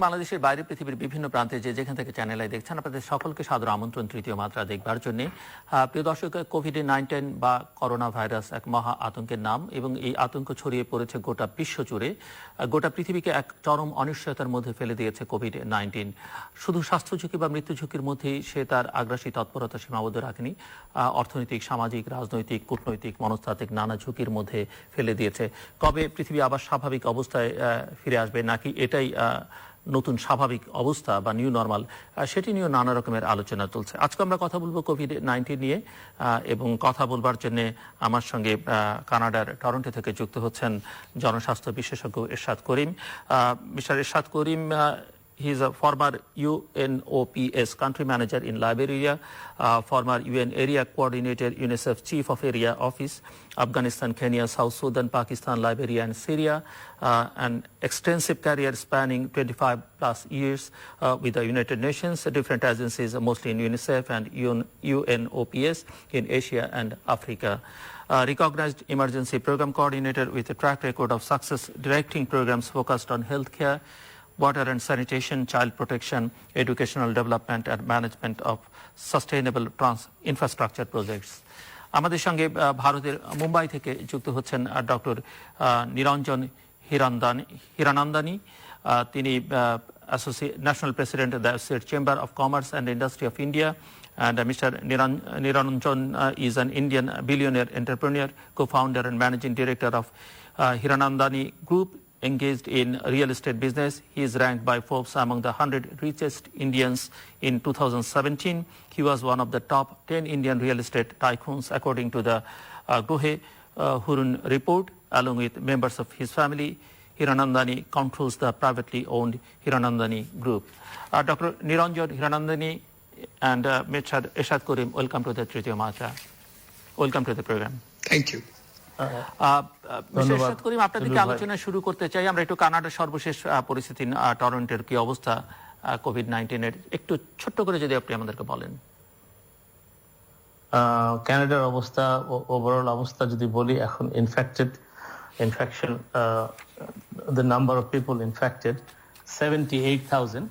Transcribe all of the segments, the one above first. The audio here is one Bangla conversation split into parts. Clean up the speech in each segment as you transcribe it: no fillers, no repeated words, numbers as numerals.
বাংলাদেশের বাইরে পৃথিবীর বিভিন্ন প্রান্তে যেখান থেকে চ্যানেল আই দেখছেন আপনাদের সকলকে সাদর আমন্ত্রণ তৃতীয় মাত্রা দেখবার জন্য। প্রিয় দর্শক, কোভিড-19 বা করোনা ভাইরাস এক মহা আতঙ্কের নাম এবং এই আতঙ্ক ছড়িয়ে পড়েছে গোটা বিশ্ব জুড়ে। গোটা পৃথিবীকে এক চরম অনিশ্চয়তার মধ্যে ফেলে দিয়েছে কোভিড-19। শুধু স্বাস্থ্য ঝুঁকি বা মৃত্যু ঝুঁকির মধ্যেই সে তার আগ্রাসী তৎপরতা সীমাবদ্ধ রাখেনি, অর্থনৈতিক, সামাজিক, রাজনৈতিক, কূটনৈতিক, মনস্তাত্ত্বিক নানা ঝুঁকির মধ্যে ফেলে দিয়েছে। কবে পৃথিবী আবার স্বাভাবিক অবস্থায় ফিরে আসবে, নাকি এটাই নতুন স্বাভাবিক অবস্থা বা নিউ নর্মাল, সেটি নিয়েও নানা রকমের আলোচনা চলছে। আজকে আমরা কথা বলবো কোভিড-19 নিয়ে এবং কথা বলবার জন্য আমার সঙ্গে কানাডার টরন্টো থেকে যুক্ত হচ্ছেন জনস্বাস্থ্য বিশেষজ্ঞ Ershad Karim. Mister Ershad Karim, he is a former UNOPS country manager in Liberia, former UN area coordinator, UNICEF chief of area office, Afghanistan, Kenya, South Sudan, Pakistan, Liberia and Syria, an extensive career spanning 25 plus years with the United Nations, different agencies, mostly in UNICEF and UNOPS in Asia and Africa. Recognized emergency program coordinator with a track record of success directing programs focused on healthcare, water and sanitation, child protection, educational development and management of sustainable infrastructure projects. আমাদের সঙ্গে ভারতের মুম্বাই থেকে যুক্ত হচ্ছেন ডক্টর নিরঞ্জন হিরানন্দানী। তিনি national president of the state chamber of commerce and industry of India, and Mr. Niranjan is an Indian billionaire entrepreneur, co-founder and managing director of Hiranandani Group, engaged in real estate business. He is ranked by Forbes among the 100 richest Indians in 2017. He was one of the top 10 Indian real estate tycoons according to the Grohe Hurun report. Along with members of his family, Hiranandani controls the privately owned Hiranandani Group. Dr. Niranjan Hiranandani and Mr. Ershad Karim, welcome to the Tritiya Matra. Welcome to the program. Thank you. Mister Ershad Karim, আপনাদেরকে আলোচনা শুরু করতে চাই। আমরা একটু কানাডার সর্বশেষ পরিস্থিতি, টরন্টোর কি অবস্থা কোভিড-19 এর একটু ছোট্ট করে যদি আপনি আমাদেরকে বলেন। কানাডার অবস্থা, ওভারঅল অবস্থা যদি বলি, এখন infection, the number of people infected 78,000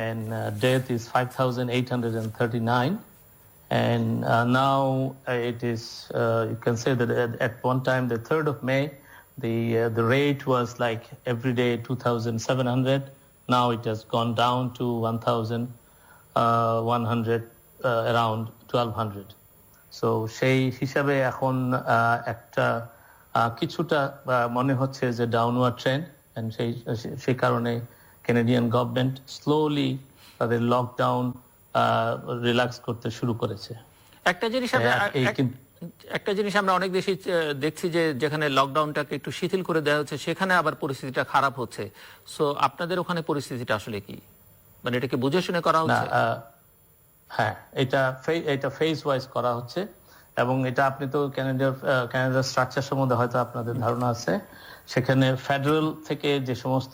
and death is 5,839. And now it is, you can say that at one time, the 3rd of May, the rate was like every day 2,700. Now it has gone down to 1,100, around 1,200. So সেই হিসাবে এখন একটা কিছুটা মনে হচ্ছে যে ডাউনওয়ার্ড ট্রেন্ড, and সেই কারণে Canadian government slowly তাদের লকডাউন রিল্যাক্স করতে শুরু করেছে। একটা জিনিস আমরা অনেক দেশে দেখছি যে যেখানে লকডাউনটাকে একটু শিথিল করে দেওয়া হচ্ছে, সেখানে আবার পরিস্থিতিটা খারাপ হচ্ছে। সো আপনাদের ওখানে পরিস্থিতিটা আসলে কি, মানে এটা কি বুঝে শুনে করা হচ্ছে? হ্যাঁ, এটা ফেজ ওয়াইজ করা হচ্ছে এবং এটা আপনি তো ক্যানাডার স্ট্রাকচার সম্বন্ধে হয়তো আপনাদের ধারণা আছে। সেখানে ফেডারেল থেকে যে সমস্ত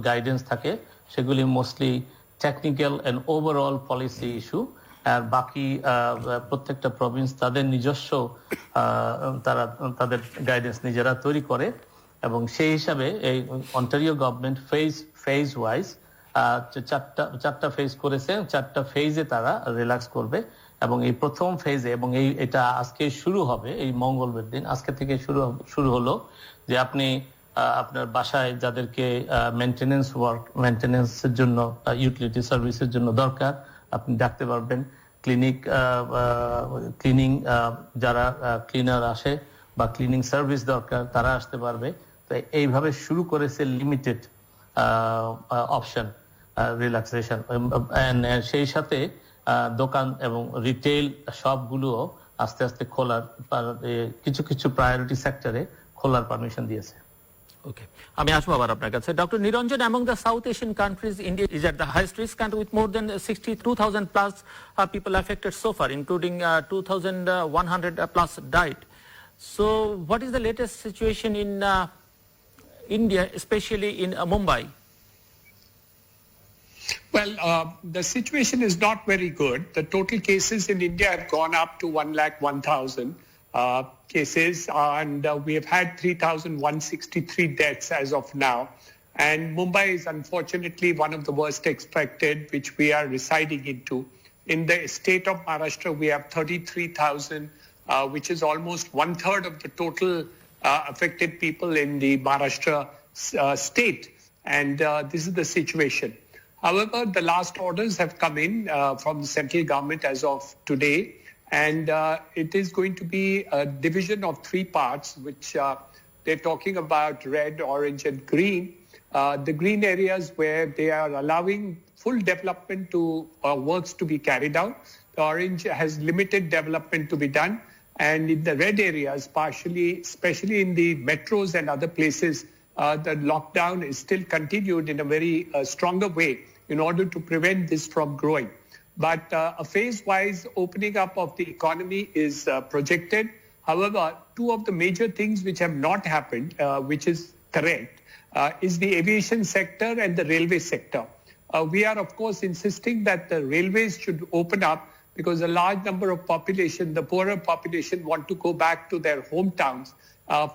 গাইডেন্স থাকে সেগুলি mostly technical and overall policy issue, আর বাকি প্রত্যেকটা প্রভিন্স তাদের নিজস্ব তাদের গাইডেন্স নিজেরা তৈরি করে এবং সেই হিসাবে এই অন্টারিও গভর্নমেন্ট ফেজ ওয়াইজ চারটা ফেজ করেছে। চারটা ফেজে তারা রিল্যাক্স করবে এবং এই প্রথম ফেজে, এবং এটা আজকে শুরু হবে, এই মঙ্গলবার দিন আজকে থেকে শুরু হলো যে আপনি আপনার বাসায় যাদেরকে মেনটেনেন্সের জন্য, ইউটিলিটি সার্ভিসের জন্য দরকার, আপনি ডাকতে পারবেন। ক্লিনিং যারা ক্লিনার আসে বা ক্লিনিং সার্ভিস দরকার তারা আসতে পারবে। তো এইভাবে শুরু করেছে লিমিটেড অপশন রিল্যাক্সেশন, সেই সাথে দোকান এবং রিটেল সবগুলোও আস্তে আস্তে খোলার, কিছু প্রায়োরিটি সেক্টরে খোলার পারমিশন দিয়েছে। Okay. আমি আসবো আবার আপনার কাছে। Doctor Niranjan, among the South Asian countries, India is at the highest risk and with more than 62,000 plus people affected so far, including 2,100 plus died. So what is the latest situation in India, especially in Mumbai? Well, the situation is not very good. The total cases in India have gone up to 1,01,000. Cases, and we have had 3,163 deaths as of now. And Mumbai is unfortunately one of the worst expected, which we are residing into. In the state of Maharashtra, we have 33,000, which is almost 1/3 of the total affected people in the Maharashtra state. And this is the situation. However, the last orders have come in from the central government as of today. And it is going to be a division of 3 parts, which they're talking about red, orange, and green. The green areas where they are allowing full development to works to be carried out. The orange has limited development to be done. And in the red areas, partially, especially in the metros and other places, the lockdown is still continued in a very stronger way in order to prevent this from growing. But a phase-wise opening up of the economy is projected. However, 2 of the major things which have not happened, which is correct, is the aviation sector and the railway sector. We are, of course, insisting that the railways should open up because a large number of population, the poorer population, want to go back to their hometowns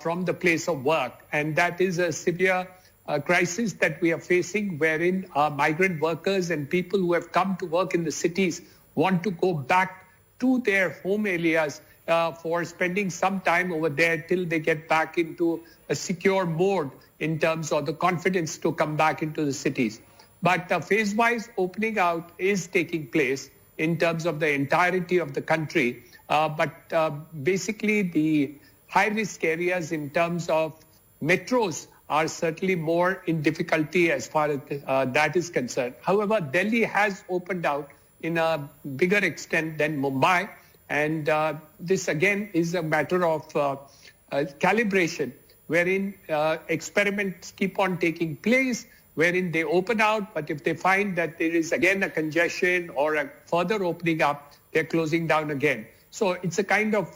from the place of work. And that is a severe crisis that we are facing, wherein migrant workers and people who have come to work in the cities want to go back to their home areas for spending some time over there till they get back into a secure mode in terms of the confidence to come back into the cities. But phase-wise opening out is taking place in terms of the entirety of the country. But basically the high-risk areas in terms of metros are certainly more in difficulty as far as that is concerned. However, Delhi has opened out in a bigger extent than Mumbai. And this again is a matter of calibration, wherein experiments keep on taking place, wherein they open out, but if they find that there is again a congestion or a further opening up, they're closing down again. So it's a kind of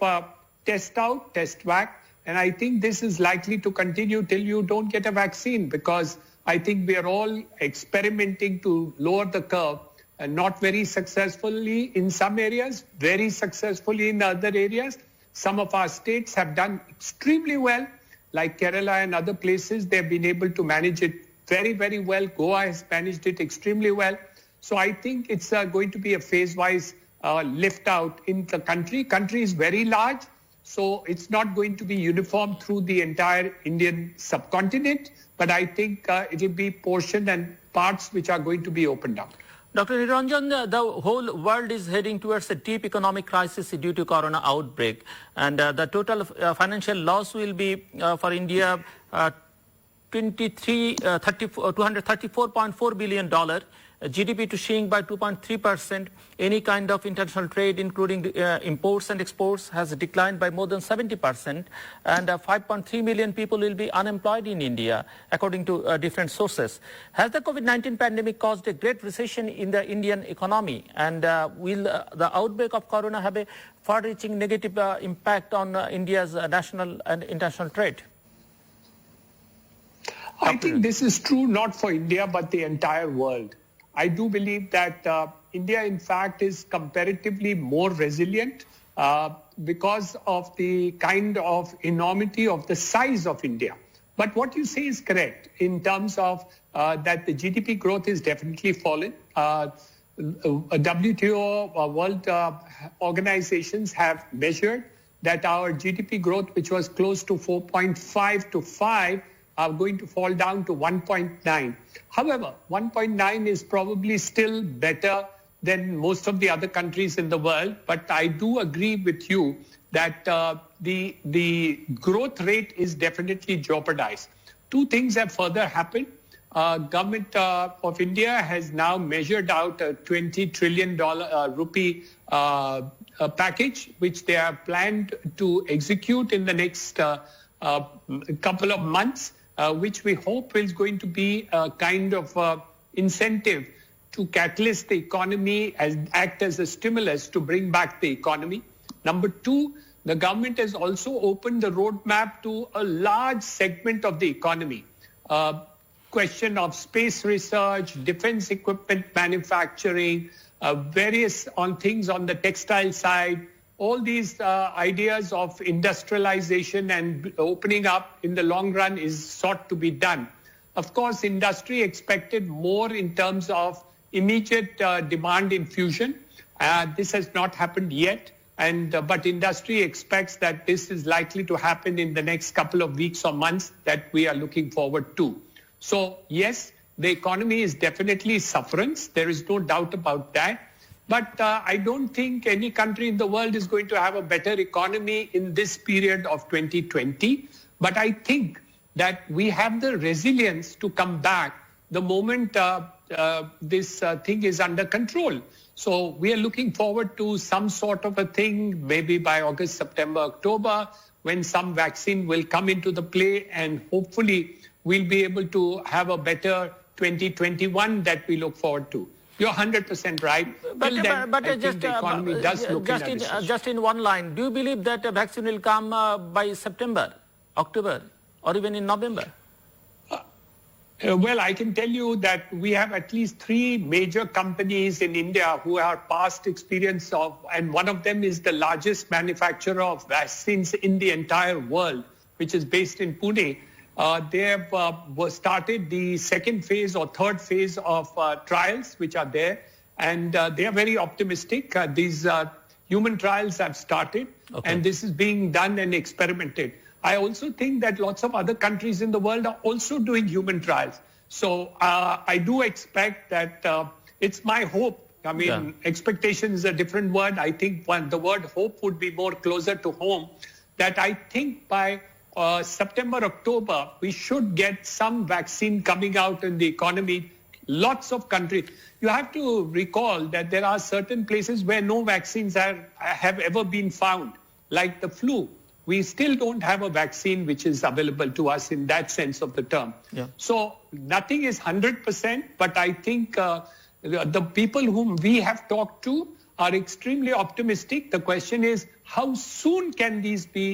test out, test back. And I think this is likely to continue till you don't get a vaccine, because I think we are all experimenting to lower the curve, and not very successfully in some areas, very successfully in other areas. Some of our states have done extremely well, like Kerala and other places. They've been able to manage it very, very well. Goa has managed it extremely well. So I think it's going to be a phase-wise lift out in the country. Country is very large, so it's not going to be uniform through the entire Indian subcontinent, but I think it will be portioned and parts which are going to be opened up. Dr. Niranjan, the whole world is heading towards a deep economic crisis due to corona outbreak, and the total financial loss will be for India $234.4 billion. GDP to shrink by 2.3%. Any kind of international trade, including imports and exports, has declined by more than 70%. And 5.3 million people will be unemployed in India, according to different sources. Has the COVID-19 pandemic caused a great recession in the Indian economy? And will the outbreak of corona have a far-reaching negative impact on India's national and international trade? I think this is true not for India, but the entire world. I do believe that India, in fact, is comparatively more resilient because of the kind of enormity of the size of India. But what you say is correct in terms of that the GDP growth is definitely fallen. WTO, world organizations have measured that our GDP growth, which was close to 4.5 to 5, are going to fall down to 1.9. However, 1.9 is probably still better than most of the other countries in the world. But I do agree with you that the growth rate is definitely jeopardized. 2 things have further happened. Government of India has now measured out a $20 trillion rupee package, which they are planned to execute in the next couple of months. Which we hope is going to be a kind of incentive to catalyst the economy and act as a stimulus to bring back the economy. Number 2, the government has also opened the roadmap to a large segment of the economy. Question of space research, defense equipment manufacturing, various on things on the textile side. All these ideas of industrialization and opening up in the long run is sought to be done. Of course, industry expected more in terms of immediate demand infusion. This has not happened yet. But industry expects that this is likely to happen in the next couple of weeks or months that we are looking forward to. So yes, the economy is definitely suffering. There is no doubt about that. But I don't think any country in the world is going to have a better economy in this period of 2020. But I think that we have the resilience to come back the moment this thing is under control. So we are looking forward to some sort of a thing, maybe by August, September, October, when some vaccine will come into the play, and hopefully we'll be able to have a better 2021 that we look forward to. You're 100% right. But I think the economy does look in a recession. just in one line, do you believe that a vaccine will come by September, October, or even in November? Well, I can tell you that we have at least 3 major companies in India who are past experience of, and one of them is the largest manufacturer of vaccines in the entire world, which is based in Pune. They have started the second phase or third phase of trials, which are there, and they are very optimistic. These human trials have started, and this is being done and experimented. I also think that lots of other countries in the world are also doing human trials. So I do expect that it's my hope. I mean, expectation is a different word. I think the word hope would be more closer to home, that I think by September, October, we should get some vaccine coming out in the economy. Lots of countries. You have to recall that there are certain places where no vaccines have ever been found, like the flu. We still don't have a vaccine which is available to us in that sense of the term. Yeah. So nothing is 100%, but I think the people whom we have talked to are extremely optimistic. The question is, how soon can these be,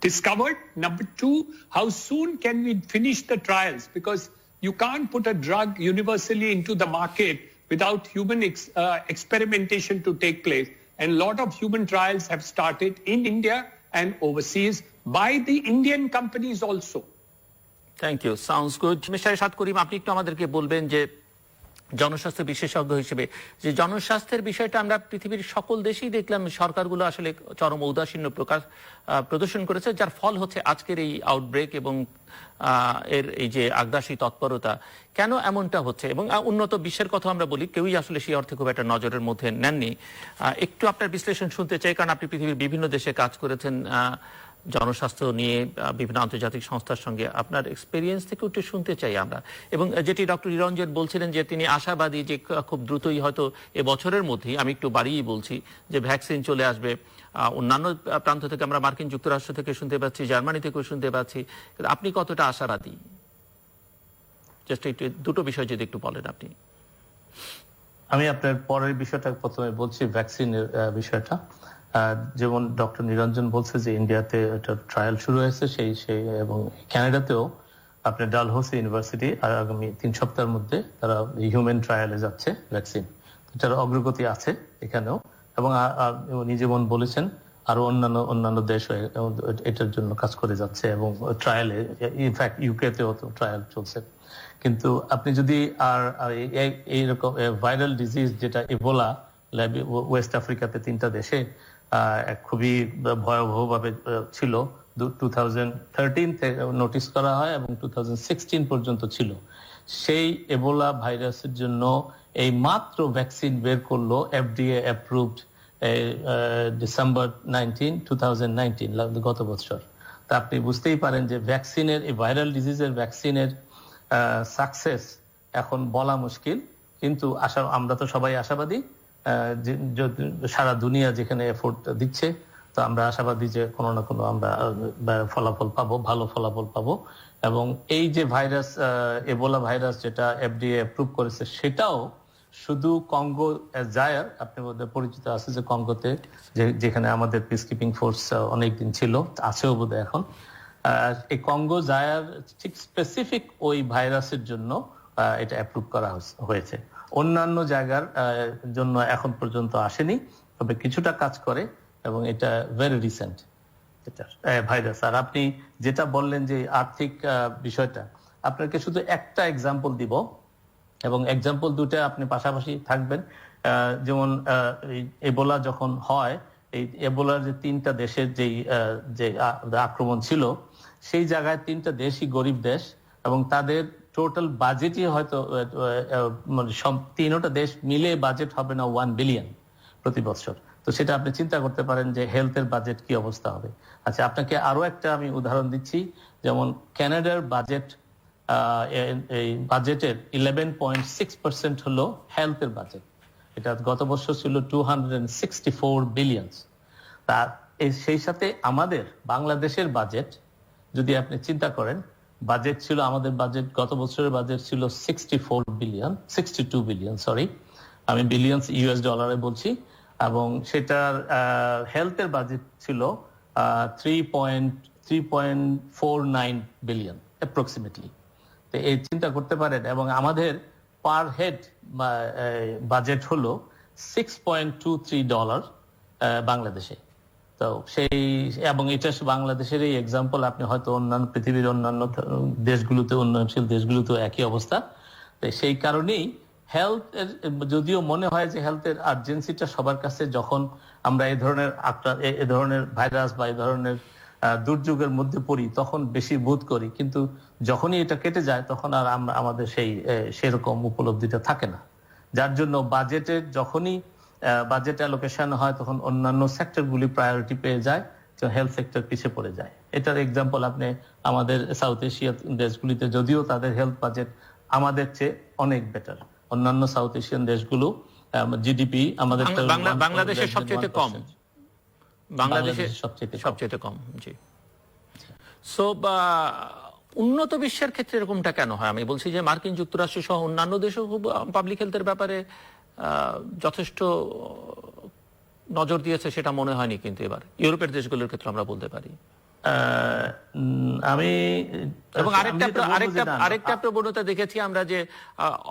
discovered? Number 2, how soon can we finish the trials? Because you can't put a drug universally into the market without human experimentation to take place. And a lot of human trials have started in India and overseas by the Indian companies also. Thank you. Sounds good. Mr. Irshad Karim, আপনি একটু আমাদেরকে বলবেন যে জনস্বাস্থ্য বিশেষজ্ঞ হিসেবে যে জনস্বাস্থ্যের বিষয়টা আমরা পৃথিবীর সকল দেশেই দেখলাম সরকারগুলো আসলে চরম ঔদাসীন্য প্রদর্শন করেছে, যার ফল হচ্ছে আজকের এই আউটব্রেক এবং এর এই যে আগ্রাসী তৎপরতা। কেন এমনটা হচ্ছে? এবং উন্নত বিশ্বের কথা আমরা বলি, কেউই আসলে সেই অর্থে খুব একটা নজরের মধ্যে নেননি। একটু আপনার বিশ্লেষণ শুনতে চাই, কারণ আপনি পৃথিবীর বিভিন্ন দেশে কাজ করেছেন জনস্বাস্থ্য নিয়ে, বিভিন্ন আন্তর্জাতিক সংস্থার সঙ্গে। আপনার এক্সপেরিয়েন্স থেকে একটু শুনতে চাই আমরা। এবং যেটি ডক্টর নিরঞ্জন বলছিলেন যে তিনি আশাবাদী যে খুব দ্রুতই হয়তো এবছরের মধ্যেই, আমি একটু বাড়িয়েই বলছি, যে ভ্যাকসিন চলে আসবে। অন্যান্য প্রান্ত থেকে আমরা মার্কিন যুক্তরাষ্ট্র থেকে শুনতে পাচ্ছি, জার্মানি থেকেও শুনতে পাচ্ছি। আপনি কতটা আশাবাদী? জাস্ট একটু দুটো বিষয় যদি একটু বলেন আপনি। আমি আপনার পরের বিষয়টা প্রথমে বলছি, ভ্যাকসিনের বিষয়টা। যেমন ডক্টর নিরঞ্জন বলছে যে ইন্ডিয়াতে একটা ট্রায়াল শুরু হয়েছে, সেই এবং কানাডাতেও আপনার ডালহৌসি ইউনিভার্সিটি আগামী 3 সপ্তাহের মধ্যে তারা হিউম্যান ট্রায়ালে যাচ্ছে ভ্যাকসিন। এটার অগ্রগতি আছে এখানেও, এবং উনি যেমন বলেছেন আরো অন্যান্য দেশ এটার জন্য কাজ করে যাচ্ছে এবং ট্রায়ালে, ইনফ্যাক্ট ইউকেতেও তো ট্রায়াল চলছে। কিন্তু আপনি যদি এইরকম ভাইরাল ডিজিজ যেটা ইবোলা, ওয়েস্ট আফ্রিকাতে 3টা দেশে খুবই ভয়াবহভাবে ছিল, 2013 থেকে নোটিস করা হয় এবং 2016 পর্যন্ত ছিল। সেই এবোলা ভাইরাসের জন্য এই মাত্র ভ্যাকসিন বের করলো FDA অ্যাপ্রুভড ডিসেম্বর 2019 গত বছর। তা আপনি বুঝতেই পারেন যে ভ্যাকসিনের, এই ভাইরাল ডিজিজের ভ্যাকসিনের সাকসেস এখন বলা মুশকিল। কিন্তু আমরা তো সবাই আশাবাদী, সারা দুনিয়া যেখানে এফোর্ট দিচ্ছে, তো আমরা আশাবাদী যে কোনো না কোনো আমরা ফলাফল পাবো, ভালো ফলাফল পাবো। এবং এই যে ভাইরাস, এবোলা ভাইরাস যেটা FDA অ্যাপ্রুভ করেছে, সেটাও শুধু কঙ্গো জায়ার, আপনি বোধহয় পরিচিত আছে যে কঙ্গোতে, যেখানে আমাদের পিসকিপিং ফোর্স অনেকদিন ছিল, আছেও বোধহয় এখন। এই কঙ্গো জায়ার ঠিক স্পেসিফিক ওই ভাইরাসের জন্য এটা অ্যাপ্রুভ করা হয়েছে। অন্যান্য জায়গার জন্য এখন পর্যন্ত আসেনি, তবে কিছুটা কাজ করে এবং এটা ভেরি রিসেন্ট। এটা ভাইরাস। আর আপনি যেটা বললেন যে আর্থিক বিষয়টা, আপনাকে শুধু একটা এক্সাম্পল দিব এবং এক্সাম্পল দুটো আপনি পাশাপাশি থাকবেন। যেমন এবোলা যখন হয়, এই এবোলার যে 3টা দেশের যে আক্রমণ ছিল, সেই জায়গায় 3টা দেশই গরিব দেশ এবং তাদের টোটাল বাজেটই হয়তো মানে 3টা দেশ মিলে বাজেট হবে না 1 বিলিয়ন প্রতি বছর। তো সেটা আপনি চিন্তা করতে পারেন যে হেলথের বাজেট কি অবস্থা হবে। আচ্ছা, আপনাকে আরো একটা আমি উদাহরণ দিচ্ছি। যেমন কানাডার বাজেট, এই বাজেটের 11.6% হলো হেলথের বাজেট। এটা গত বছর ছিল 264 বিলিয়ন। তার সেই সাথে আমাদের বাংলাদেশের বাজেট যদি আপনি চিন্তা করেন, বাজেট ছিল আমাদের বাজেট গত বছরের বাজেট ছিল 62 বিলিয়ন, সরি আমি বিলিয়ন ইউএস ডলারে বলছি, এবং সেটার হেলথের বাজেট ছিল 3.49 বিলিয়ন অ্যাপ্রক্সিমেটলি। তো এই চিন্তা করতে পারেন, এবং আমাদের পার হেড বাজেট হলো $6.23 বাংলাদেশে। তো সেই, এবং এটা বাংলাদেশের এই এক্সাম্পল, আপনি হয়তো অন্যান্য পৃথিবীর অন্যান্য দেশগুলোতে, উন্নয়নশীল দেশগুলোতে একই অবস্থা। তো সেই কারণেই হেলথ, যদিও মনে হয় যে হেলথের আর্জেন্সিটা সবার কাছে, যখন আমরা এই ধরনের ভাইরাস বা এই ধরনের দুর্যোগের মধ্যে পড়ি তখন বেশি বোধ করি, কিন্তু যখনই এটা কেটে যায় তখন আর আমাদের সেরকম উপলব্ধিটা থাকে না। যার জন্য বাজেটের যখনই বাজেট অ্যালোকেশন হয় তখন অন্যান্য সেক্টরগুলি প্রায়োরিটি পেয়ে যায়, তো হেলথ সেক্টর পিছিয়ে পড়ে যায়। এটার এক্সাম্পল আপনি আমাদের সাউথ এশিয়া দেশগুলিতে, যদিও তাদের হেলথ বাজেট আমাদের চেয়ে অনেক বেটার, অন্যান্য সাউথ এশিয়ান দেশগুলো জিডিপি আমাদের বাংলাদেশের সবচেয়ে কম, বাংলাদেশের সবচেয়ে কম। জি। সো উন্নত বিশ্বের ক্ষেত্রে এরকমটা কেন হয়? আমি বলছি যে মার্কিন যুক্তরাষ্ট্র সহ অন্যান্য দেশও পাবলিক হেলথের ব্যাপারে যথেষ্ট নজর দিয়েছে সেটা মনে হয়নি, কিন্তু এবার ইউরোপের দেশগুলোর ক্ষেত্রে আমরা বলতে পারি। আমি এবং আরেকটা প্রবণতা দেখেছি আমরা, যে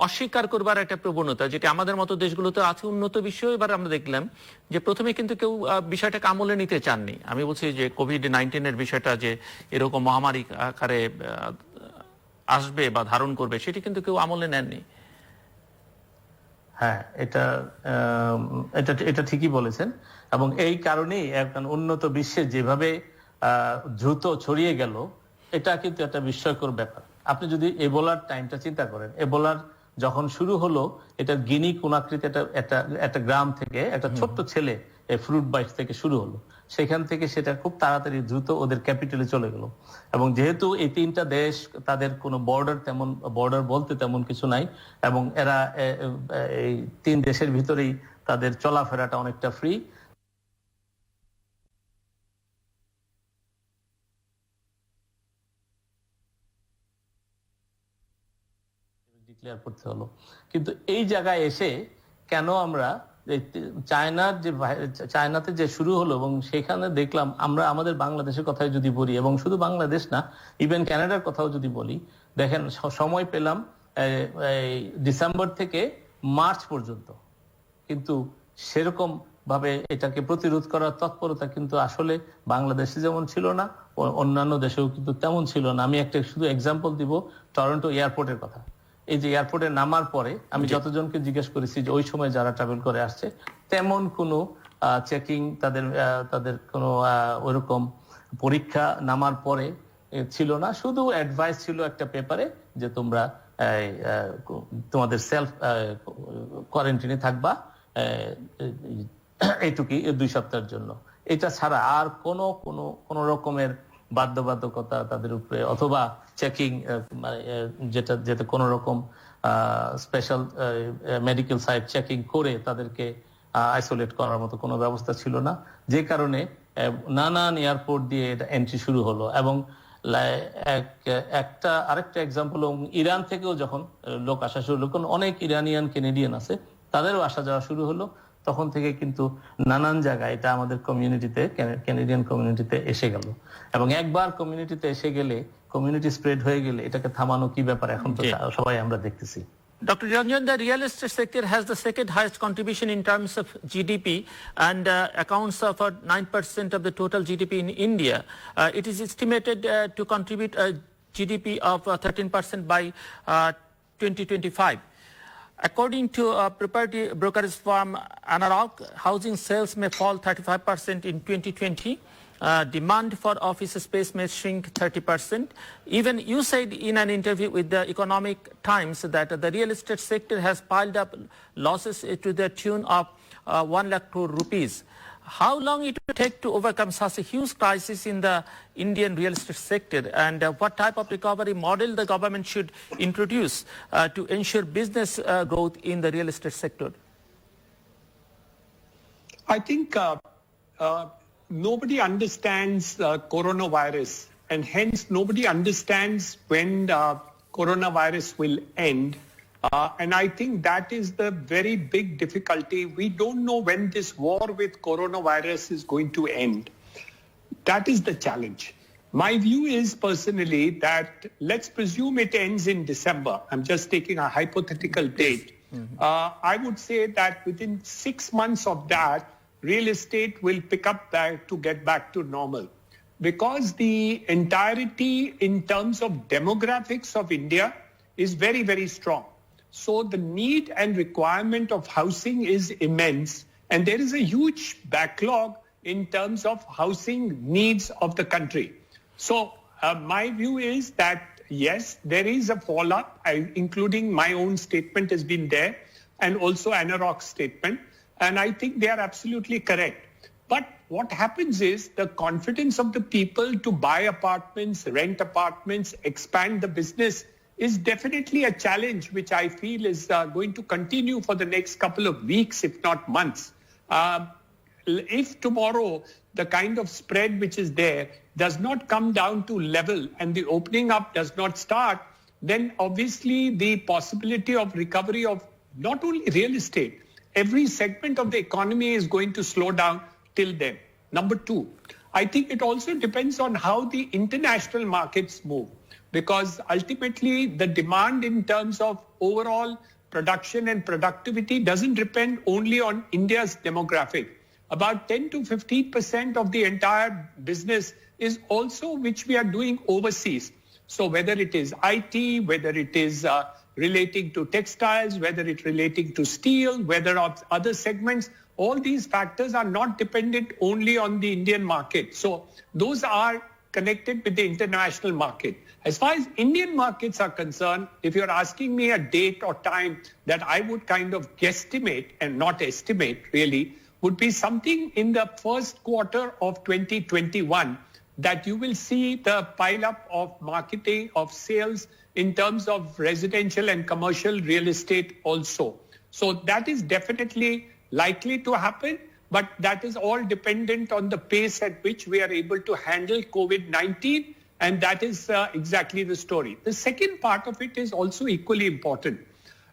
অস্বীকার করবার একটা প্রবণতা, যেটা আমাদের মতো দেশগুলোতে আছে উন্নত বিশ্ব। এবার আমরা দেখলাম যে প্রথমে কিন্তু কেউ বিষয়টাকে আমলে নিতে চাননি। আমি বলছি যে কোভিড-19 বিষয়টা যে এরকম মহামারী আকারে আসবে বা ধারণ করবে, সেটি কিন্তু কেউ আমলে নেননি। হ্যাঁ, এটা ঠিকই বলেছেন, এবং এই কারণেই একটা উন্নত বিশ্বে যেভাবে দ্রুত ছড়িয়ে গেল, এটা কিন্তু একটা বিস্ময়কর ব্যাপার। আপনি যদি এবোলার টাইমটা চিন্তা করেন, এবোলার যখন শুরু হলো, এটা গিনি কোনাক্রিতে একটা গ্রাম থেকে একটা ছোট্ট ছেলে ফ্রুট বাইট থেকে শুরু হলো। সেখান থেকে সেটা খুব তাড়াতাড়ি দ্রুত ওদের ক্যাপিটালে চলে গেল। এবং যেহেতু এই 3টা দেশ, তাদের কোনো বর্ডার বলতে তেমন কিছু নাই, এবং এরা এই 3 দেশের ভিতরেই তাদের চলাফেরাটা অনেকটা ফ্রি, ডিক্লেয়ার করতে হলো। কিন্তু এই জায়গায় এসে কেন আমরা চায়নাতে যে শুরু হলো, এবং সেখানে দেখলাম আমরা আমাদের বাংলাদেশের কথাই যদি বলি, এবং শুধু বাংলাদেশ না, ইভেন কানাডার কথাও যদি বলি, দেখেন সময় পেলাম ডিসেম্বর থেকে মার্চ পর্যন্ত, কিন্তু সেরকম ভাবে এটাকে প্রতিরোধ করার তৎপরতা কিন্তু আসলে বাংলাদেশে যেমন ছিল না, অন্যান্য দেশেও কিন্তু তেমন ছিল না। আমি একটা শুধু এক্সাম্পল দিব, টরন্টো এয়ারপোর্টের কথা। এই যে এয়ারপোর্টে নামার পরে আমি যতজনকে জিজ্ঞেস করেছি যে ওই সময় যারা ট্রাভেল করে আসছে, তেমন কোনো চেকিং, তাদের কোনো ওইরকম পরীক্ষা নামার পরে ছিল না। শুধু অ্যাডভাইস ছিল একটা পেপারে যে তোমরা তোমাদের সেলফ কোয়ারেন্টাইনে থাকবা এইটুকুই, 2 সপ্তাহের জন্য। এটা ছাড়া আর কোনো রকমের বাধ্যবাধকতা তাদের উপরে, অথবা চেকিং, যেটা কোনো রকম স্পেশাল মেডিকেল সাইট চেকিং করে তাদেরকে আইসোলেট করার মতো কোনো ব্যবস্থা ছিল না। যে কারণে নানান এয়ারপোর্ট দিয়ে এটা এন্ট্রি শুরু হলো। এবং আরেকটা এক্সাম্পল, ইরান থেকেও যখন লোক আসা শুরু হলো, কারণ অনেক ইরানিয়ান কেনেডিয়ান আছে, তাদেরও আসা যাওয়া শুরু হলো, তখন থেকে কিন্তু নানান জায়গায় এটা আমাদের কমিউনিটিতে, ক্যানাডিয়ান কমিউনিটিতে এসে গেল। এবং একবার কমিউনিটিতে এসে গেলে, কমিউনিটি স্প্রেড হয়ে গেলে, এটাকে থামানো কি ব্যাপার এখন তো সবাই আমরা দেখতেছি। Dr. Ranjan, the real estate sector has the second highest contribution in terms of GDP and accounts for 9% of the total GDP in India. It is estimated to contribute a GDP of 13% by 2025. According to property brokerage firm Anarok, housing sales may fall 35% in 2020. Demand for office space may shrink 30%. Even you said in an interview with the Economic Times that the real estate sector has piled up losses to the tune of 1 lakh crore rupees. How long it will take to overcome such a huge crisis in the Indian real estate sector, and what type of recovery model the government should introduce to ensure business growth in the real estate sector? I think nobody understands coronavirus, and hence nobody understands when coronavirus will end. And I think that is the very big difficulty. We don't know when this war with coronavirus is going to end. That is the challenge. My view is personally that let's presume it ends in December. I'm just taking a hypothetical date. I would say that within 6 months of that, real estate will pick up back to get back to normal. Because the entirety in terms of demographics of India is very, very strong. So the need and requirement of housing is immense, and there is a huge backlog in terms of housing needs of the country. So my view is that, yes, there is a fall-up, including my own statement has been there, and also Anarok's statement, and I think they are absolutely correct. But what happens is the confidence of the people to buy apartments, rent apartments, expand the business is definitely a challenge which I feel is going to continue for the next couple of weeks, if not months. If tomorrow the kind of spread which is there does not come down to level and the opening up does not start, then obviously the possibility of recovery of not only real estate, every segment of the economy is going to slow down till then. Number two, I think it also depends on how the international markets move. Because ultimately the demand in terms of overall production and productivity doesn't depend only on India's demographic. About 10 to 15% of the entire business is also which we are doing overseas. So whether it is IT, whether it is relating to textiles, whether it's relating to steel, whether of other segments, all these factors are not dependent only on the Indian market. So those are connected with the international market. As far as Indian markets are concerned, if you're asking me a date or time that I would kind of guesstimate and not estimate really, would be something in the first quarter of 2021 that you will see the pile-up of marketing, of sales in terms of residential and commercial real estate also. So that is definitely likely to happen, but that is all dependent on the pace at which we are able to handle COVID-19. And that is exactly the story. The second part of it is also equally important,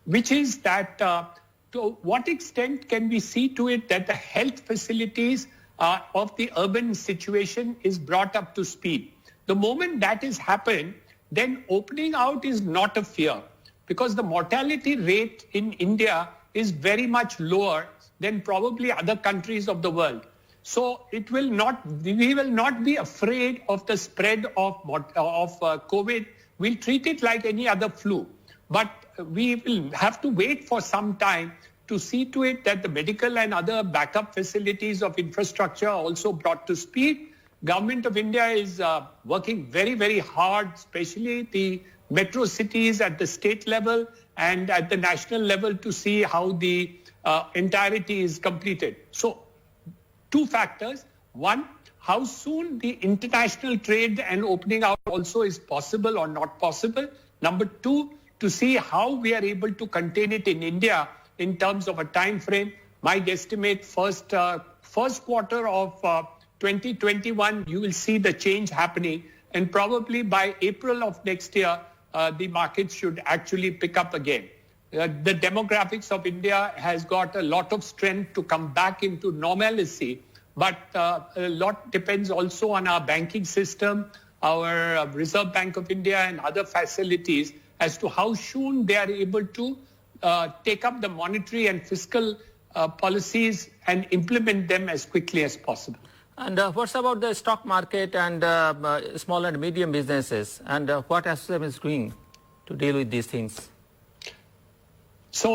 which is that to what extent can we see to it that the health facilities of the urban situation is brought up to speed. The moment that has happened, then opening out is not a fear, because the mortality rate in India is very much lower than probably other countries of the world. So we will not be afraid of the spread of COVID. We'll treat it like any other flu. But we will have to wait for some time to see to it that the medical and other backup facilities of infrastructure are also brought to speed. Government of India is working very, very hard, especially the metro cities at the state level and at the national level, to see how the entirety is completed. So two factors. One, how soon the international trade and opening out also is possible or not possible. Number two, to see how we are able to contain it in India in terms of a time frame. My guesstimate first quarter of 2021, you will see the change happening. And probably by April of next year, the markets should actually pick up again. The demographics of India has got a lot of strength to come back into normalcy, but a lot depends also on our banking system, our Reserve Bank of India and other facilities as to how soon they are able to take up the monetary and fiscal policies and implement them as quickly as possible. And what's about the stock market and small and medium businesses, and what SOCHAM is doing to deal with these things? So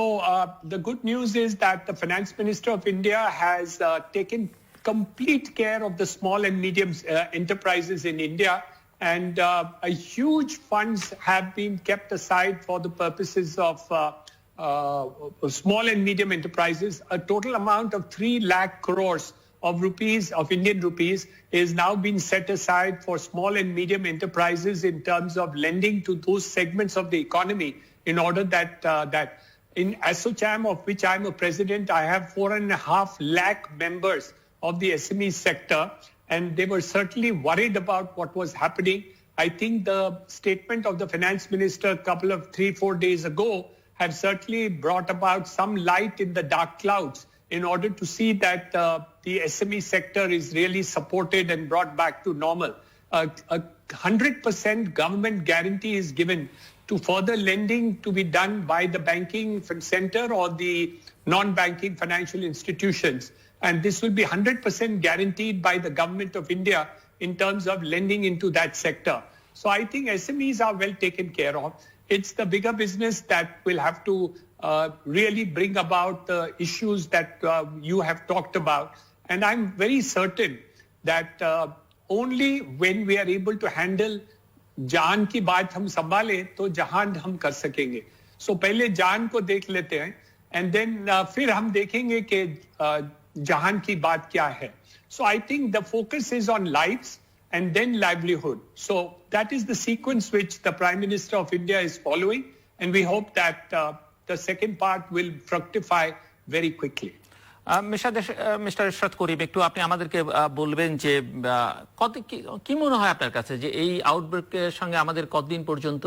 the good news is that the Finance Minister of India has taken complete care of the small and medium enterprises in India, and a huge funds have been kept aside for the purposes of small and medium enterprises. A total amount of 3 lakh crores of rupees, of Indian rupees, is now being set aside for small and medium enterprises in terms of lending to those segments of the economy, in order that in ASSOCHAM, of which I'm a president, I have 4.5 lakh members of the SME sector, and they were certainly worried about what was happening. I think the statement of the finance minister a couple of 3-4 days ago have certainly brought about some light in the dark clouds in order to see that the SME sector is really supported and brought back to normal. 100% government guarantee is given to further lending to be done by the banking center or the non-banking financial institutions. And this will be 100% guaranteed by the government of India in terms of lending into that sector. So I think SMEs are well taken care of. It's the bigger business that will have to really bring about the issues that you have talked about. And I'm very certain that only when we are able to handle जान की बात हम संभाले तो जहान हम कर सकेंगे. सो पहले जान को देख लेते हैं, एंड देन फिर हम देखेंगे कि जहान की बात क्या है. So I think the focus is on lives and then livelihood. So that is the sequence which the Prime Minister of India is following, and we hope that the second part will fructify very quickly. Mister ইরশাদ করিম, একটু আপনি আমাদেরকে বলবেন যে কি মনে হয় আপনার কাছে যে এই আউটব্রেকের সঙ্গে আমাদের কতদিন পর্যন্ত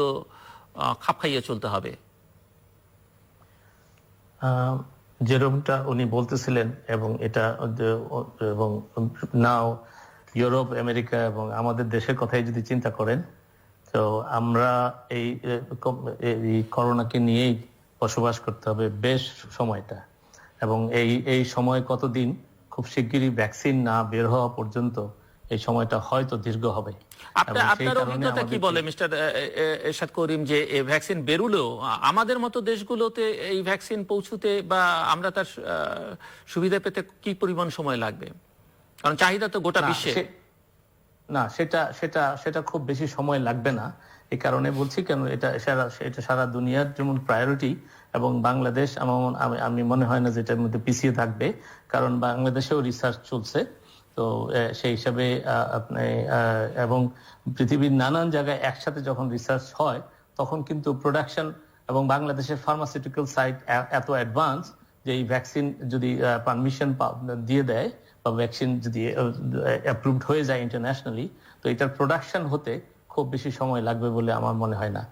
খাপ খাইয়ে চলতে হবে? যেরকমটা উনি বলতেছিলেন, এবং এটা এবং নাও ইউরোপ, আমেরিকা এবং আমাদের দেশের কথাই যদি চিন্তা করেন, তো আমরা এই করোনাকে নিয়েই বসবাস করতে হবে বেশ সময়টা, এবং এই সময় কতদিন, খুব শিগগিরই ভ্যাকসিন না বের হওয়া পর্যন্ত এই সময়টা হয়তো দীর্ঘ হবে। আপনার অভিজ্ঞতা কি বলে মিস্টার ইরশাদ করিম, যে এই ভ্যাকসিন বেরুলেও আমাদের মতো দেশগুলোতে এই ভ্যাকসিন পৌঁছতে বা আমরা তার সুবিধা পেতে কি পরিমাণ সময় লাগবে? কারণ চাহিদা তো গোটা বিশ্বে। না, সেটা খুব বেশি সময় লাগবে না। এই কারণে বলছি, কেন এটা সারা দুনিয়ার যেমন প্রায়োরিটি, এবং বাংলাদেশ আমি মনে হয় না যে এটার মধ্যে পিছিয়ে থাকবে, কারণ বাংলাদেশেও রিসার্চ চলছে। তো সেই হিসাবে আপনি এবং পৃথিবীর নানান জায়গায় একসাথে যখন রিসার্চ হয়, তখন কিন্তু প্রোডাকশন এবং বাংলাদেশের ফার্মাসিউটিক্যাল সাইট এত অ্যাডভান্স যে এই ভ্যাকসিন যদি পারমিশন দিয়ে দেয় বা ভ্যাকসিন যদি অ্যাপ্রুভড হয়ে যায় ইন্টারন্যাশনালি, তো এটার প্রোডাকশন হতে খুব বেশি সময় লাগবে বলে আমার মনে হয় না।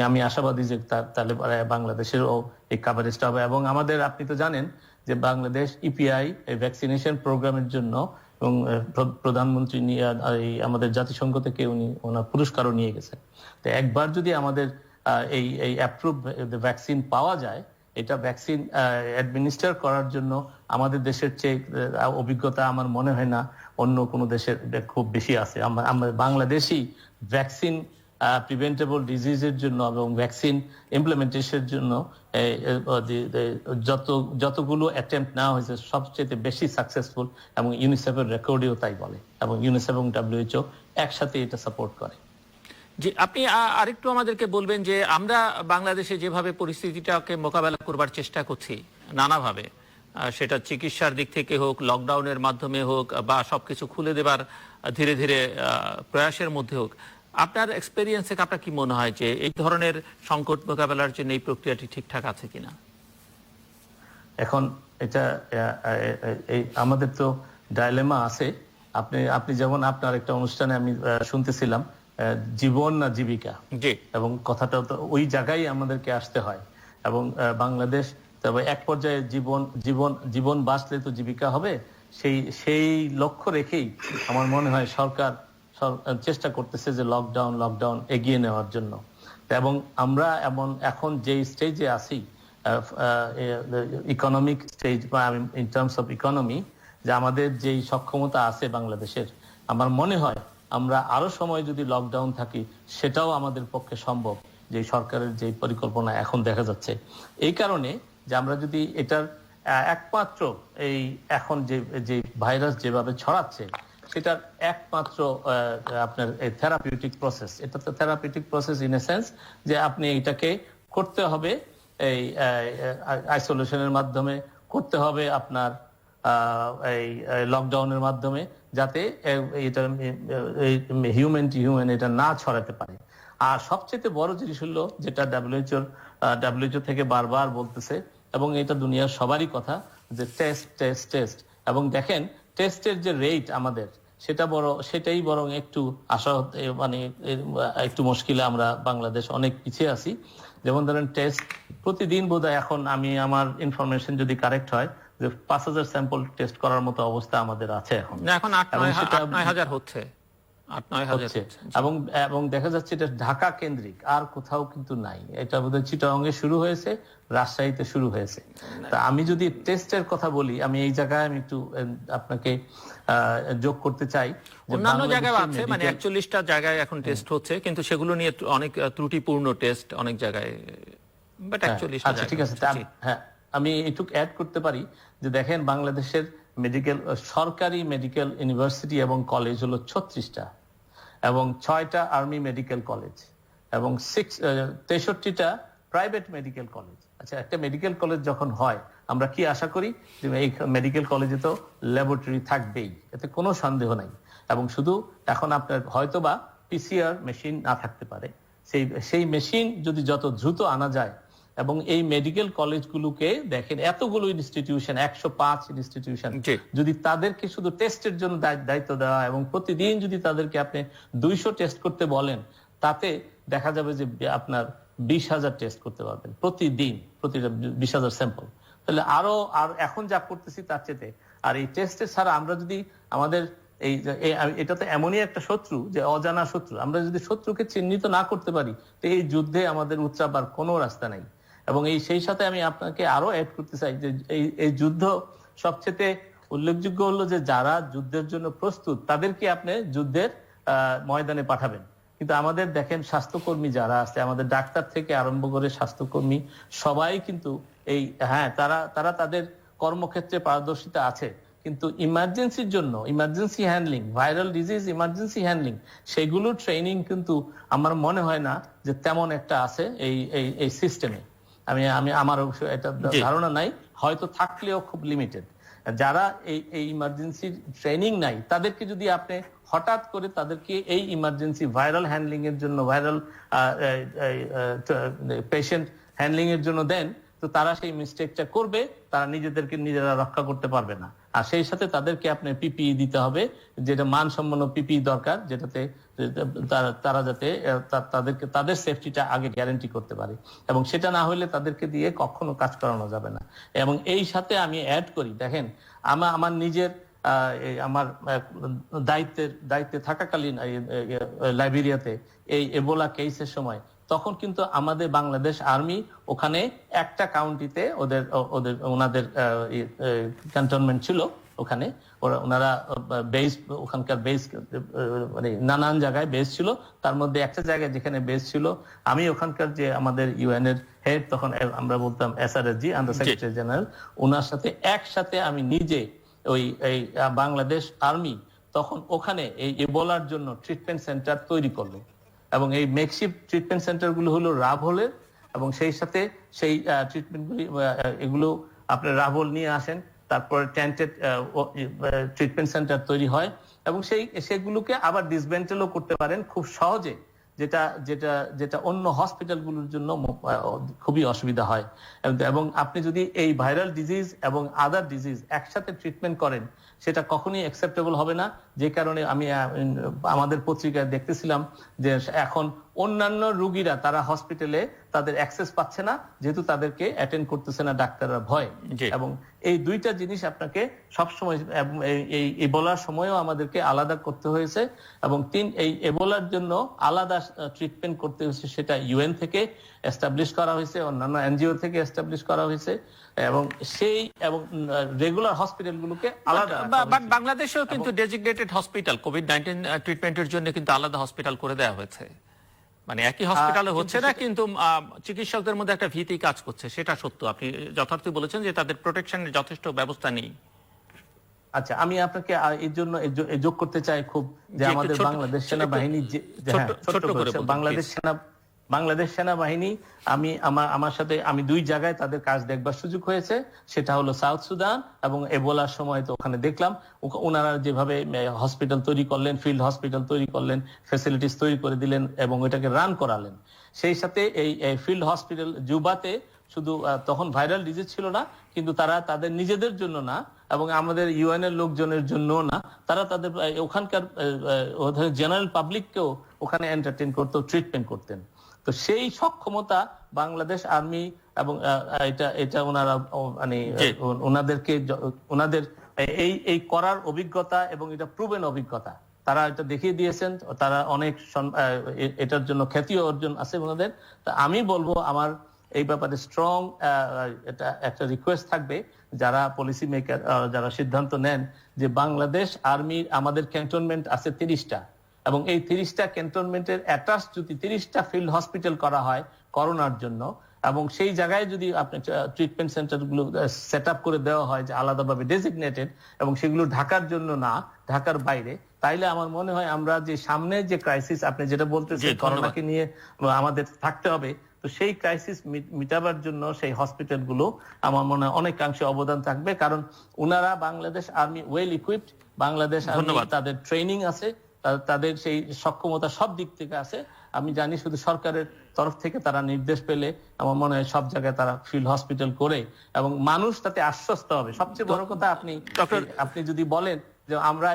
আমি আশাবাদী যে তাহলে বাংলাদেশেরও এই কাভারেজটা হবে। এবং আমাদের, আপনি তো জানেন যে বাংলাদেশ ইপিআই এই ভ্যাকসিনেশন প্রোগ্রামের জন্য, এবং প্রধানমন্ত্রী নিয়ে আমাদের জাতিসংঘ থেকে উনি ওনার পুরস্কারও নিয়ে গেছেন। তো একবার যদি আমাদের এই অ্যাপ্রুভ ভ্যাকসিন পাওয়া যায়, এটা ভ্যাকসিন অ্যাডমিনিস্টার করার জন্য আমাদের দেশের চেয়ে অভিজ্ঞতা আমার মনে হয় না অন্য কোনো দেশের খুব বেশি আছে। আমরা বাংলাদেশি ভ্যাকসিন প্রিভেন্টেবল ডিজিজের জন্য এবং ভ্যাকসিন ইমপ্লিমেন্টেশনের জন্য যতগুলো অ্যাটেম্প্ট নেওয়া হয়েছে সবচেয়ে বেশি সাকসেসফুল, এবং ইউনিসেফের রেকর্ডেও তাই বলে, এবং ইউনিসেফ এবং WHO একসাথে এটা সাপোর্ট করে। জি, আপনি আরেকটু আমাদেরকে বলবেন যে আমরা বাংলাদেশে যেভাবে পরিস্থিতিটাকে মোকাবেলা করবার চেষ্টা করছি নানাভাবে, সেটা চিকিৎসার দিক থেকে হোক, লকডাউনের মাধ্যমে হোক, বা সবকিছু খুলে দেবার ধীরে ধীরে প্রয়াসের মধ্যে হোক, আপনার এক্সপেরিয়েন্স থেকে আপনার কি মনে হয় যে এই ধরনের সংকট মোকাবেলার জন্য এই প্রক্রিয়াটি ঠিকঠাক আছে কিনা? এখন এটা আমাদের তো ডাইলেমা আছে। আপনি যেমন আপনার একটা অনুষ্ঠানে আমি শুনতেছিলাম জীবন না জীবিকা, এবং কথাটা তো ওই জায়গায় আমাদেরকে আসতে হয়। এবং বাংলাদেশ তবে এক পর্যায়ে জীবন বাঁচলে তো জীবিকা হবে, সেই লক্ষ্য রেখেই আমার মনে হয় সরকার চেষ্টা করতেছে যে লকডাউন এগিয়ে নেওয়ার জন্য। এবং আমরা এখন যে স্টেজে আছি, ইকোনমিক স্টেজ বা ইন টার্মস অফ ইকোনমি, যে আমাদের যেই সক্ষমতা আছে বাংলাদেশের, আমার মনে হয় আমরা আরো সময় যদি লকডাউন থাকি সেটাও আমাদের পক্ষে সম্ভব, যে সরকারের যে পরিকল্পনা এখন দেখা যাচ্ছে। এই কারণে যে আমরা যদি এটার একমাত্র এই এখন যে ভাইরাস যেভাবে ছড়াচ্ছে সেটার একমাত্র আপনার থেরাপিউটিক প্রসেস, এটা তো therapeutic process in a sense যে আপনি এটাকে করতে হবে এই আইসোলেশনের মাধ্যমে, করতে হবে আপনার এই লকডাউনের মাধ্যমে, যাতে এটা হিউম্যান টু হিউম্যান এটা না ছড়াতে পারে। আর সবচেয়ে বড় জিনিস হলো যেটা ডাব্লিউএইচও থেকে বারবার বলতেছে, এবং এটা দুনিয়ার সবারই কথা, যে টেস্ট টেস্ট টেস্ট। এবং দেখেন টেস্টের যে রেট আমাদের সেটাই বরং একটু মানে একটু মুশকিলে আমরা বাংলাদেশ অনেক পিছিয়ে আছি। যেমন ধরেন টেস্ট প্রতিদিন বোধহয় এখন আমি আমার ইনফরমেশন যদি কারেক্ট হয় যে 5,000 স্যাম্পল টেস্ট করার মতো অবস্থা আমাদের আছে এখন। এখন 8-9 হচ্ছে। এবং দেখা যাচ্ছে এটা ঢাকা কেন্দ্রিক, আর কোথাও কিন্তু নাই। এটা বোধহয় চিটাগং এ শুরু হয়েছে, রাজশাহীতে শুরু হয়েছে। তা আমি যদি টেস্টের কথা বলি, আমি এই জায়গায় আমি একটু আপনাকে যোগ করতে চাই। অন্যান্য জায়গায় আছে, মানে 41টা জায়গায় এখন টেস্ট হচ্ছে, কিন্তু সেগুলো নিয়ে অনেক ত্রুটিপূর্ণ টেস্ট অনেক জায়গায়। বাট 41টা আচ্ছা ঠিক আছে, হ্যাঁ আমি একটু অ্যাড করতে পারি যে দেখেন বাংলাদেশের সরকারি মেডিকেল ইউনিভার্সিটি এবং কলেজ হলো 36টা, এবং 6টা আর্মি মেডিকেল কলেজ, এবং 63টা প্রাইভেট মেডিকেল কলেজ। আচ্ছা, একটা মেডিকেল কলেজ যখন হয় আমরা কি আশা করি যে এই মেডিকেল কলেজে তো ল্যাবরেটরি থাকবেই, এতে কোনো সন্দেহ নাই। এবং শুধু এখন আপনার হয়তোবা পিসিআর মেশিন না থাকতে পারে, সেই মেশিন যদি যত দ্রুত আনা যায়, এবং এই মেডিকেল কলেজগুলোকে দেখেন এতগুলো ইনস্টিটিউশন, 105 ইনস্টিটিউশন, যদি তাদেরকে শুধু টেস্টের জন্য দায়িত্ব দেওয়া এবং প্রতিদিন যদি তাদেরকে আপনি 200 টেস্ট করতে বলেন, তাতে দেখা যাবে যে আপনার 20,000 টেস্ট করতে পারবেন প্রতিদিন, প্রতিটা 20,000 স্যাম্পল। তাহলে আর এখন যা করতেছি তার চেয়ে, আর এই টেস্টের ছাড়া আমরা যদি আমাদের এটা তো এমনই একটা শত্রু যে অজানা শত্রু, আমরা যদি শত্রুকে চিহ্নিত না করতে পারি তো এই যুদ্ধে আমাদের উৎরাবার কোনো রাস্তা নাই। এবং সেই সাথে আমি আপনাকে আরো অ্যাড করতে চাই যে এই যুদ্ধ সবচেয়ে উল্লেখযোগ্য হলো যে যারা যুদ্ধের জন্য প্রস্তুত তাদেরকে আপনি যুদ্ধের ময়দানে পাঠাবেন, কিন্তু আমাদের দেখেন স্বাস্থ্যকর্মী যারা আছে, আমাদের ডাক্তার থেকে আরম্ভ করে স্বাস্থ্যকর্মী সবাই কিন্তু তারা তাদের কর্মক্ষেত্রে পারদর্শিতা আছে, কিন্তু ইমার্জেন্সির জন্য emergency handling, viral disease emergency handling, সেগুলোর ট্রেনিং কিন্তু আমার মনে হয় না যে তেমন একটা আছে এই সিস্টেমে। আমার এটা ধারণা নাই, হয়তো থাকলেও খুব লিমিটেড। যারা এই ইমার্জেন্সি ট্রেনিং নাই তাদেরকে যদি আপনি হঠাৎ করে তাদেরকে এই ইমার্জেন্সি ভাইরাল হ্যান্ডলিং এর জন্য, ভাইরাল পেশেন্ট হ্যান্ডলিং এর জন্য দেন, তো তারা সেই মিস্টেকটা করবে, তারা নিজেদেরকে নিজেরা রক্ষা করতে পারবে না। আর সেই সাথে তাদেরকে আপনি পিপিই দিতে হবে, যেটা মানসম্পন্ন পিপিই দরকার, যেটাতে তারা যাতে তাদের সেফটিটা আগে গ্যারান্টি করতে পারে, এবং সেটা না হলে তাদেরকে দিয়ে কখনো কাজ করানো যাবে না। এবং এই সাথে আমি অ্যাড করি, দেখেন আমার নিজের আমার দায়িত্বে থাকাকালীন লাইবেরিয়াতে এই এবোলা কেসের সময়, তখন কিন্তু আমাদের বাংলাদেশ আর্মি ওখানে একটা কাউন্টিতে ওনাদের ক্যান্টনমেন্ট ছিল, ওখানে ওনারা বেস, ওখানকার বেস মানে নানান জায়গায় বেস ছিল, তার মধ্যে একটা জায়গায় যেখানে বেস ছিল আমি ওখানকার যে আমাদের ইউএন এর হেড, তখন আমরা বলতাম SRSG, আন্ডার সেক্রেটারি জেনারেল, ওনার সাথে একসাথে আমি নিজে এই বাংলাদেশ আর্মি তখন ওখানে এই এবোলার জন্য ট্রিটমেন্ট সেন্টার তৈরি করলো, এবং এই মেকশিফট ট্রিটমেন্ট সেন্টারগুলো হলো রাভোলের, এবং সেই সাথে সেই ট্রিটমেন্টগুলি এগুলো আপনি রাভোল নিয়ে আসেন, তারপরে টেন্টেড ট্রিটমেন্ট সেন্টার তৈরি হয়, এবং সেগুলোকে আবার ডিসমেন্টেলও করতে পারেন খুব সহজে, যেটা অন্য হসপিটালগুলোর জন্য খুবই অসুবিধা হয়। এবং আপনি যদি এই ভাইরাল ডিজিজ এবং আদার ডিজিজ একসাথে ট্রিটমেন্ট করেন, সেটা কখনোই অ্যাকসেপ্টেবল হবে না। যে কারণে আমি আমাদের পত্রিকায় দেখতেছিলাম যে এখন অন্যান্য রোগীরা তারা হসপিটালে তাদের অ্যাক্সেস পাচ্ছে না, যেহেতু তাদেরকে অ্যাটেন্ড করতেছে না ডাক্তাররা ভয়। এবং এই দুইটা জিনিস আপনাকে সবসময় এই বলার সময়ও আমাদেরকে আলাদা করতে হয়েছে। এবং এই এবোলার জন্য আলাদা ট্রিটমেন্ট করতে হয়েছে, সেটা ইউএন থেকে এস্টাবলিশ করা হয়েছে, অন্যান্য এনজিও থেকে এস্টাবলিশ করা হয়েছে, এবং রেগুলার হসপিটালগুলোকে আলাদা। বাট বাংলাদেশেও কিন্তু ডেজিগনেটেড হসপিটাল কোভিড-19 ট্রিটমেন্টের জন্য কিন্তু আলাদা হসপিটাল করে দেওয়া হয়েছে। মানে একই হসপিটালে হচ্ছে না, কিন্তু চিকিৎসকদের মধ্যে একটা ভীতি কাজ করছে, সেটা সত্য। আপনি যথার্থ বলেছেন যে তাদের প্রোটেকশনের যথেষ্ট ব্যবস্থা নেই। আচ্ছা, আমি আপনাকে এর জন্য যোগ করতে চাই খুব, যে আমাদের বাংলাদেশ সেনাবাহিনী বাংলাদেশ সেনাবাহিনী আমার সাথে আমি 2 জায়গায় তাদের কাজ দেখবার সুযোগ হয়েছে। সেটা হলো সাউথ সুদান, এবং এবোলার সময় তো ওখানে দেখলাম ওনারা যেভাবে হসপিটাল তৈরি করলেন, ফিল্ড হসপিটাল তৈরি করলেন, ফ্যাসিলিটিস তৈরি করে দিলেন এবং এটাকে রান করালেন। সেই সাথে এই ফিল্ড হসপিটাল জুবাতে শুধু তখন ভাইরাল ডিজিজ ছিল না, কিন্তু তারা তাদের নিজেদের জন্য না এবং আমাদের ইউএন এর লোকজনের জন্য না, তারা তাদের ওখানকার জেনারেল পাবলিককেও ওখানে এন্টারটেইন করতো, ট্রিটমেন্ট করতেন। তো সেই সক্ষমতা বাংলাদেশ আর্মি এবং এটা ওনারা মানে ওনাদের এই করার অভিজ্ঞতা এবং এটা প্রুভেন অভিজ্ঞতা, তারা এটা দেখিয়ে দিয়েছেন। তারা অনেক এটার জন্য খ্যাতিও অর্জন আছে ওনাদের। তা আমি বলবো, আমার এই ব্যাপারে স্ট্রং একটা রিকোয়েস্ট থাকবে, যারা পলিসি মেকার, যারা সিদ্ধান্ত নেন, যে বাংলাদেশ আর্মির আমাদের ক্যান্টনমেন্ট আছে 30টা, এবং এই 30টা ক্যান্টনমেন্টের অ্যাটাচ যদি 30টা ফিল্ড হসপিটাল করা হয় করোনার জন্য, এবং সেই জায়গায় যদি আপনি ট্রিটমেন্ট সেন্টারগুলো সেট আপ করে দেওয়া হয় যে আলাদাভাবে ডেজিগনেটেড, এবং সেগুলো ঢাকার জন্য না, ঢাকার বাইরে, তাইলে আমার মনে হয় আমরা যে সামনে যে ক্রাইসিস আপনি যেটা বলতেছেন করোনাকে নিয়ে আমাদের থাকতে হবে, তো সেই ক্রাইসিস মিটাবার জন্য সেই হসপিটালগুলো আমার মনে হয় অনেকাংশে অবদান থাকবে। কারণ ওনারা Bangladesh army well equipped, Bangladesh army তাদের ট্রেনিং আছে, তাদের সেই সক্ষমতা সব দিক থেকে আছে। আমি জানি শুধু সরকারের তরফ থেকে তারা নির্দেশ পেলে আমার মনে হয় সব জায়গায় তারা ফিল্ড হসপিটাল করে, এবং মানুষ তাতে আশ্বস্ত হবে। সবচেয়ে বড় কথা, আপনি যদি বলেন যে আমরা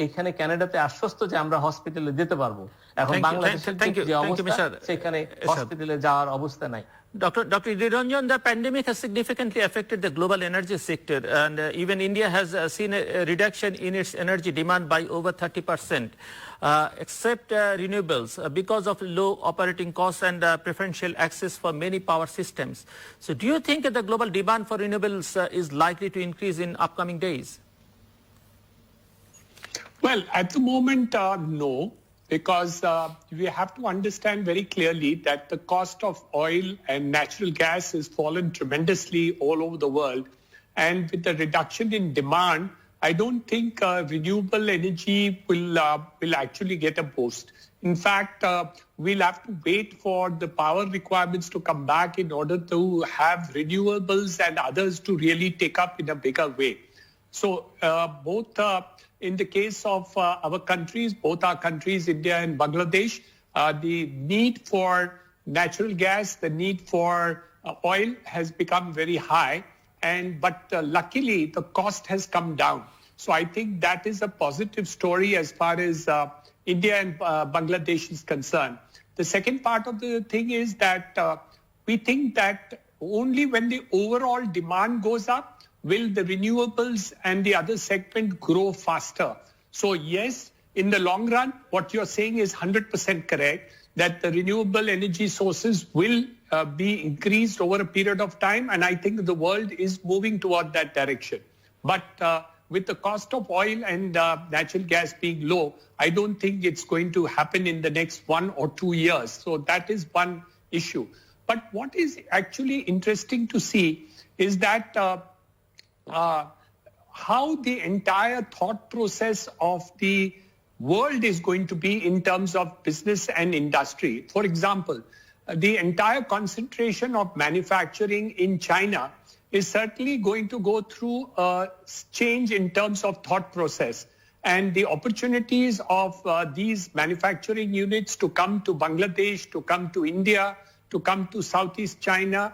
এখানে কানাডাতে আশ্বস্ত যে আমরা হসপিটালে যেতে পারবো, এখন বাংলাদেশের যে অবস্থা সেখানে হসপিটালে যাওয়ার অবস্থা নাই। Dr. Niranjan, the pandemic has significantly affected the global energy sector, and even India has seen a reduction in its energy demand by over 30%, except renewables, because of low operating costs and preferential access for many power systems. So do you think that the global demand for renewables is likely to increase in upcoming days? Well, at the moment, no. Because we have to understand very clearly that the cost of oil and natural gas has fallen tremendously all over the world. And with the reduction in demand, I don't think renewable energy will actually get a boost. In fact, we'll have to wait for the power requirements to come back in order to have renewables and others to really take up in a bigger way. So both in the case of our countries, both our countries, India and Bangladesh, the need for natural gas, the need for oil has become very high. But luckily, the cost has come down. So I think that is a positive story as far as India and Bangladesh is concerned. The second part of the thing is that we think that only when the overall demand goes up, will the renewables and the other segment grow faster. So yes, in the long run, what you're saying is 100% correct, that the renewable energy sources will be increased over a period of time. And I think the world is moving toward that direction. But with the cost of oil and natural gas being low, I don't think it's going to happen in the next 1 or 2 years. So that is one issue. But what is actually interesting to see is that how the entire thought process of the world is going to be in terms of business and industry. For example, the entire concentration of manufacturing in China is certainly going to go through a change in terms of thought process. And the opportunities of these manufacturing units to come to Bangladesh, to come to India, to come to Southeast China,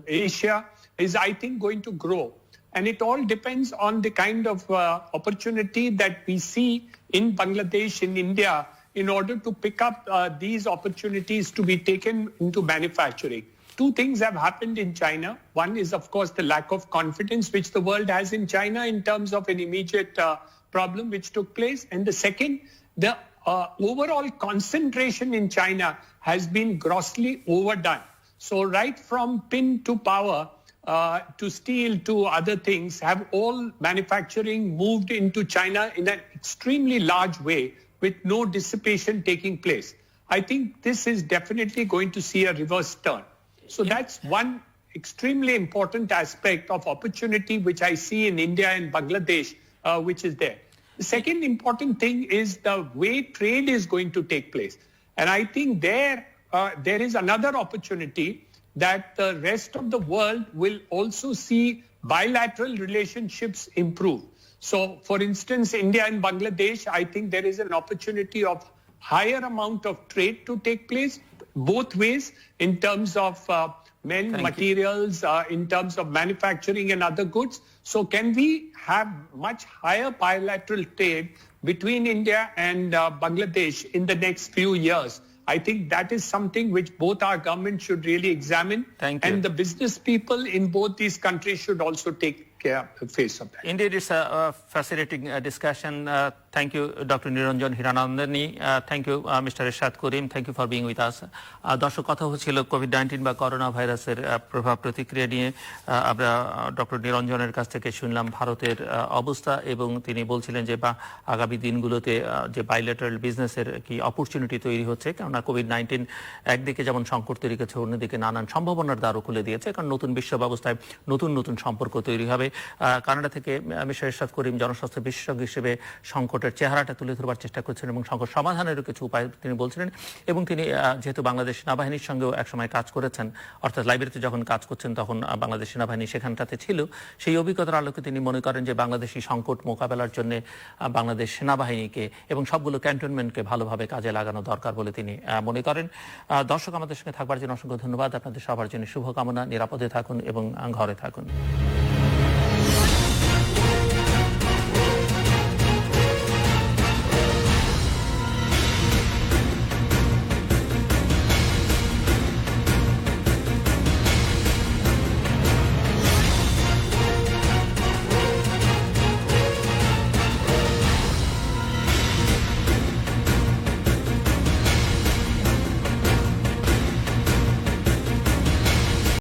Asia, is, I think, going to grow. And it all depends on the kind of opportunity that we see in Bangladesh, in India, in order to pick up these opportunities to be taken into manufacturing. Two things have happened in China. One is, of course, the lack of confidence which the world has in China in terms of an immediate problem which took place. And the second, the overall concentration in China has been grossly overdone. So right from pin to power, to steel to other things, have all manufacturing moved into China in an extremely large way with no dissipation taking place. I think this is definitely going to see a reverse turn. So that's one extremely important aspect of opportunity which I see in India and Bangladesh, which is there. The second important thing is the way trade is going to take place. And I think there is another opportunity that the rest of the world will also see bilateral relationships improve. So, for instance, India and Bangladesh, I think there is an opportunity of higher amount of trade to take place both ways in terms of materials, in terms of manufacturing and other goods. So can we have much higher bilateral trade between India and Bangladesh in the next few years? I think that is something which both our governments should really examine. Thank you. And the business people in both these countries should also take face of that. Indeed, it's a fascinating discussion. Thank you, Dr. Niranjan Hiranandani. Thank you, Mr. Irshad Karim. Thank you for being with us. দর্শক, কথা হচ্ছিল কোভিড-19 বা করোনা ভাইরাসের প্রভাব প্রতিক্রিয়া নিয়ে। আমরা ডক্টর নিরঞ্জনের কাছ থেকে শুনলাম ভারতের অবস্থা, এবং তিনি বলছিলেন যে আগামী দিনগুলোতে যে বাইলেটারাল বিজনেসের কি অপরচুনিটি তৈরি হচ্ছে, কেননা কোভিড-19 একদিকে যেমন সংকট তৈরি করেছে, অন্যদিকে নানান সম্ভাবনার দ্বারও খুলে দিয়েছে, কারণ নতুন বিশ্ব ব্যবস্থায় নতুন নতুন সম্পর্ক তৈরি হবে। কানাডা থেকে মিস্টার ইরশাদ করিম জনস্বাস্থ্য বিশেষজ্ঞ হিসেবে সংকটের চেহারাটা তুলে ধরবার চেষ্টা করছেন এবং সংকট সমাধানেরও কিছু উপায় তিনি বলছিলেন। এবং তিনি যেহেতু বাংলাদেশ সেনাবাহিনীর সঙ্গেও একসময় কাজ করেছেন, অর্থাৎ লাইব্রেরিতে যখন কাজ করছেন তখন বাংলাদেশ সেনাবাহিনী সেখানটাতে ছিল, সেই অভিজ্ঞতার আলোকে তিনি মনে করেন যে বাংলাদেশি সংকট মোকাবেলার জন্য বাংলাদেশ সেনাবাহিনীকে এবং সবগুলো ক্যান্টনমেন্টকে ভালোভাবে কাজে লাগানো দরকার বলে তিনি মনে করেন। দর্শক, আমাদের সঙ্গে থাকবার জন্য অসংখ্য ধন্যবাদ। আপনাদের সবার জন্য শুভকামনা। নিরাপদে থাকুন এবং ঘরে থাকুন।